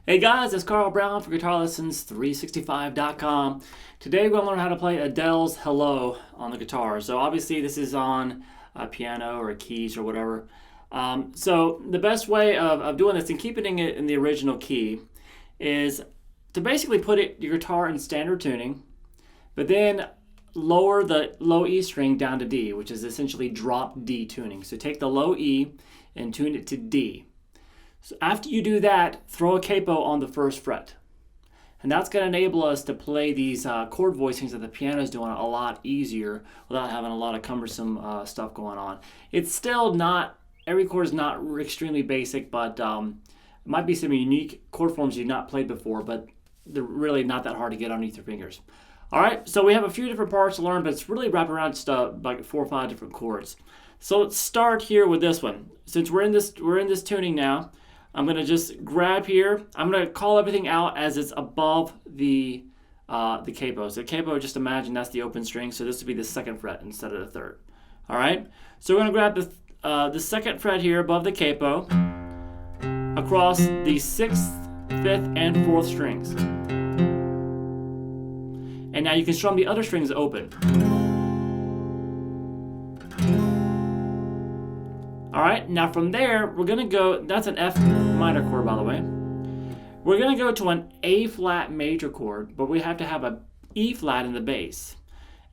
Hey guys, it's Carl Brown for GuitarLessons365.com. Today we're going to learn how to play Adele's Hello on the guitar. So obviously this is on a piano or keys or whatever. So the best way of doing this and keeping it in the original key is to basically put your guitar in standard tuning, but then lower the low E string down to D, which is essentially drop D tuning. So take the low E and tune it to D. So after you do that, throw a capo on the first fret. And that's going to enable us to play these chord voicings that the piano is doing a lot easier without having a lot of cumbersome stuff going on. It's still not, every chord is not extremely basic, but it might be some unique chord forms you've not played before, but they're really not that hard to get underneath your fingers. All right, so we have a few different parts to learn, but it's really wrapped around just like 4 or 5 different chords. So let's start here with this one. Since we're in this tuning now, I'm going to just grab here. I'm going to call everything out as it's above the capo. So the capo, just imagine that's the open string. So this would be the 2nd fret instead of the 3rd. All right. So we're going to grab the 2nd fret here above the capo across the 6th, 5th, and 4th strings. And now you can strum the other strings open. All right, now from there, we're gonna go, that's an F minor chord, by the way. We're gonna go to an A flat major chord, but we have to have a E flat in the bass.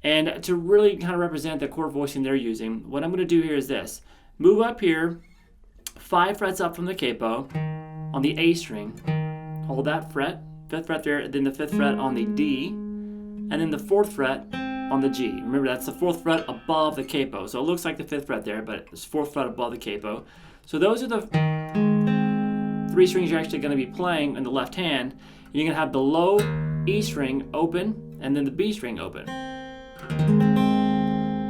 And to really kind of represent the chord voicing they're using, what I'm gonna do here is this. Move up here, 5 frets up from the capo on the A string. Hold that fret, 5th fret there, then the 5th fret on the D, and then the 4th fret on the G. Remember, that's the 4th fret above the capo. So it looks like the 5th fret there, but it's 4th fret above the capo. So those are the 3 strings you're actually going to be playing in the left hand. And you're going to have the low E string open and then the B string open.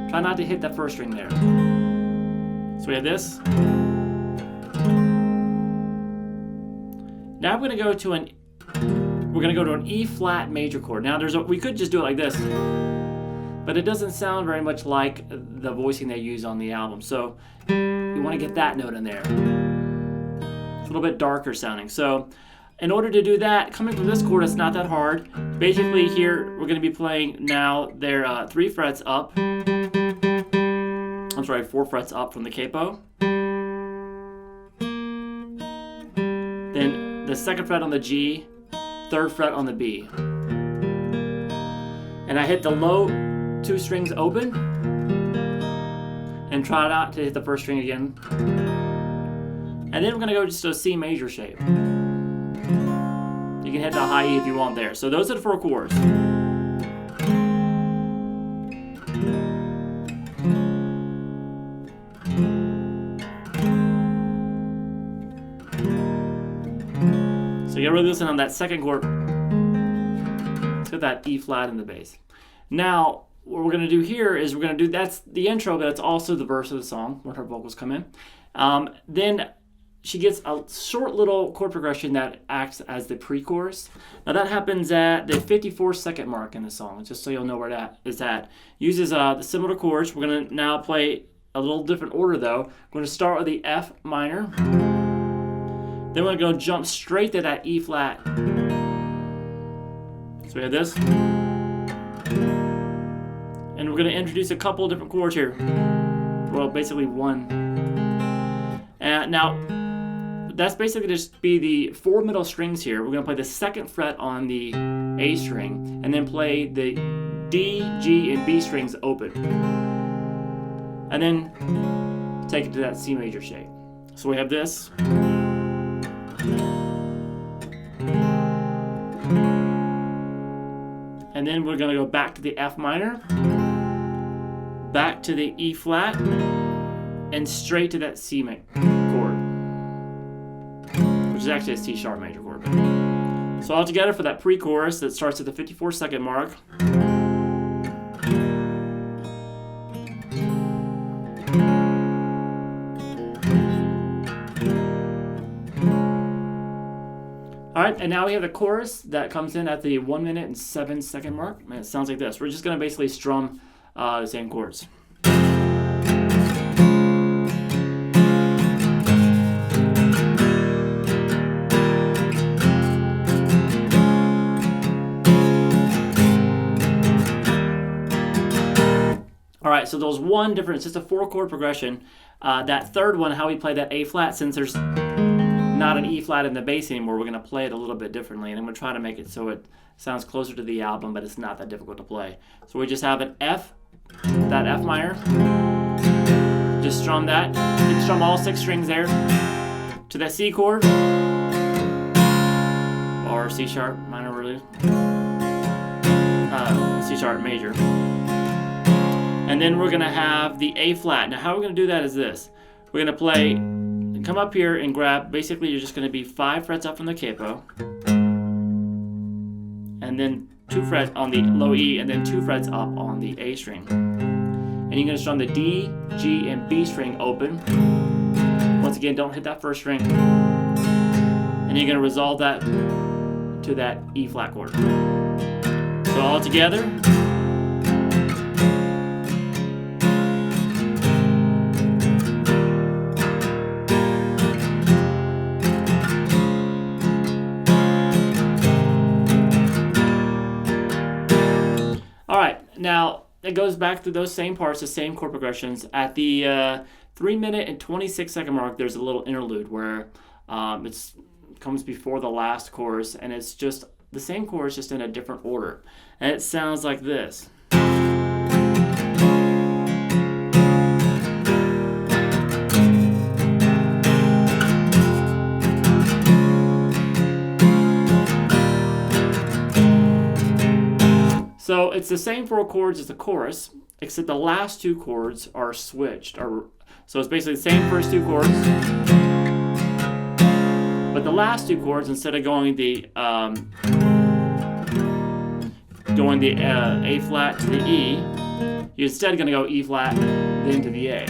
Try not to hit that 1st string there. So we have this. Now we're going to go to an E flat major chord. Now we could just do it like this, but it doesn't sound very much like the voicing they use on the album. So you want to get that note in there. It's a little bit darker sounding. So in order to do that, coming from this chord, it's not that hard. Basically here, we're going to be playing now, they're 3 frets up. 4 frets up from the capo. Then the 2nd fret on the G, 3rd fret on the B. And I hit the low 2 strings open and try not to hit the 1st string again. And then we're going to go just to a C major shape. You can hit the high E if you want there. So those are the 4 chords. So you really listen on that 2nd chord. Let's get that E flat in the bass. Now, what we're going to do here is we're going to do, that's the intro, but it's also the verse of the song when her vocals come in. Then she gets a short little chord progression that acts as the pre-chorus. Now that happens at the 54-second mark in the song, just so you'll know where that is at. Uses the similar chords. We're going to now play a little different order though. We're going to start with the F minor. Then we're going to go jump straight to that E flat. So we have this. And we're going to introduce a couple different chords here. Well, basically one. Now, that's basically just be the 4 middle strings here. We're going to play the 2nd fret on the A string, and then play the D, G, and B strings open. And then take it to that C major shape. So we have this. And then we're going to go back to the F minor, back to the E flat, and straight to that C chord, which is actually a C sharp major chord. So all together for that pre-chorus that starts at the 54-second mark. All right, and now we have the chorus that comes in at the 1 minute and 7-second mark, and it sounds like this. We're just going to basically strum the same chords. All right, so there's one difference, just a 4-chord progression. That third one, how we play that A flat, since there's not an E flat in the bass anymore, we're going to play it a little bit differently, and I'm going to try to make it so it sounds closer to the album, but it's not that difficult to play. So we just have an F, that F minor, just strum that. You can strum all 6 strings there to that C chord, or C sharp minor, really, C sharp major. And then we're going to have the A flat. Now how we're going to do that is this. We're going to play, come up here and grab, basically you're just going to be 5 frets up from the capo, and then 2 frets on the low E, and then 2 frets up on the A string. And you're going to strum the D, G, and B string open. Once again, don't hit that first string. And you're going to resolve that to that E flat chord. So all together. Now, it goes back to those same parts, the same chord progressions. At the 3 minute and 26-second mark, there's a little interlude where it comes before the last chorus, and it's just the same chorus, just in a different order. And it sounds like this. So it's the same 4 chords as the chorus, except the last 2 chords are switched. So it's basically the same first 2 chords, but the last 2 chords, instead of going the A flat to the E, you're instead going to go E flat, then to the A.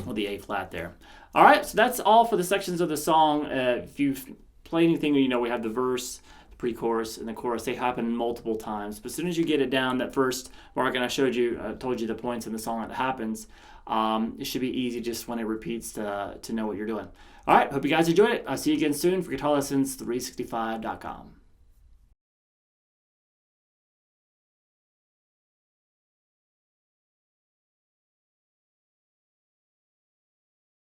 Or the A flat there. All right, so that's all for the sections of the song. If you've played anything, you know we have the verse, the pre-chorus, and the chorus. They happen multiple times. But as soon as you get it down, that first mark, and I told you the points in the song that happens, it should be easy just when it repeats to know what you're doing. All right, hope you guys enjoyed it. I'll see you again soon for GuitarLessons365.com.